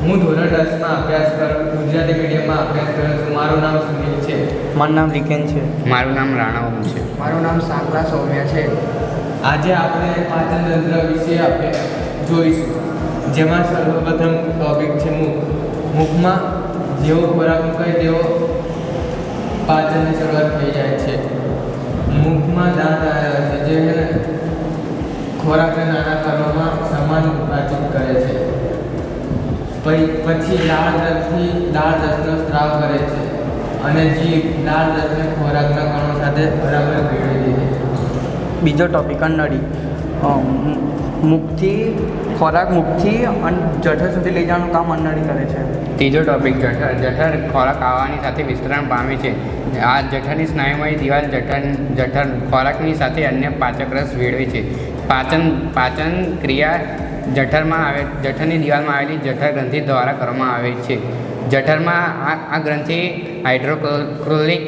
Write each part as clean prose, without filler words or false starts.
હું ધોરણ 10માં ગુજરાતી મીડિયમમાં અભ્યાસ કરું છું. મારું નામ સુનિલ છે. મારું નામ રિકેન છે. મારું નામ રાણા ઓમ છે. મારું નામ સાંકળા સૌમ્ય છે. આજે આપણે પાચન તંત્ર વિશે જોઈશું, જેમાં સર્વપ્રથમ ટોપિક છે મુખમાં જેવો ખોરાક મુકાય તેવો પાચનની શરૂઆત થઈ જાય છે. મુખમાં દાંત આવ્યા છે જે ખોરાકને નાના કણોમાં સમાન વિભાજિત કરે છે. પછી લાળ રસનો સ્ત્રાવ કરે છે અને જીભ લાળ રસને ખોરાકના કણો સાથે બરાબર ભેળવી દે છે. બીજો ટોપિક નળી. ખોરાક મુખથી જઠર સુધી લઈ જવાનું કામ અન્નળી કરે છે. ત્રીજો ટોપિક જઠર ખોરાક આવવાની સાથે વિસ્તરણ પામે છે. આ જઠરની સ્નાયુમય દિવાલ જઠર ખોરાકની સાથે અન્ય પાચક રસ ભેળવે છે. પાચન ક્રિયા જઠરની દિવાલમાં આવેલી જઠર ગ્રંથિ દ્વારા કરવામાં આવે છે. જઠરમાં આ ગ્રંથિ હાઇડ્રોક્લોરિક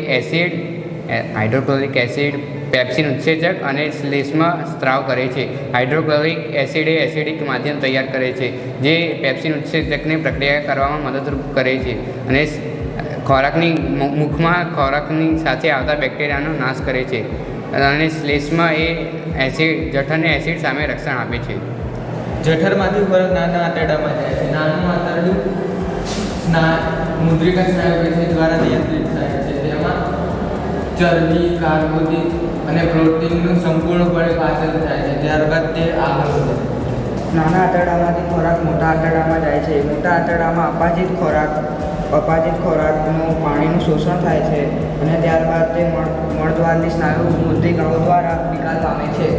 એસિડ પેપ્સિન ઉત્સેચક અને શ્લેષ્મ સ્ત્રાવ કરે છે. હાઇડ્રોક્લોરિક એસિડ એ એસિડિક માધ્યમ તૈયાર કરે છે જે પેપ્સિન ઉત્સેચકને પ્રક્રિયા કરવામાં મદદરૂપ કરે છે અને મુખમાં ખોરાકની સાથે આવતા બેક્ટેરિયાનો નાશ કરે છે. અને શ્લેષ્મ એ જઠરને એસિડ સામે રક્ષણ આપે છે. જઠરમાંથી ખોરાક નાના આંતરડામાં જાય છે. નાનું આંતરડું મુદ્રિકા સ્નાયુ પેશી દ્વારા નિયંત્રિત થાય છે. તેમાં ચરબી, કાર્બોદિત અને પ્રોટીનનું સંપૂર્ણપણે પાચન થાય છે. ત્યારબાદ તે આગળ વધે છે. નાના આંતરડામાંથી ખોરાક મોટા આંતરડામાં જાય છે. મોટા આંતરડામાં અપાચિત ખોરાકનું પાણીનું શોષણ થાય છે અને ત્યારબાદ તે મળદ્વારની સ્નાયુ મુદ્રિકાઓ દ્વારા નિકાલ પામે છે.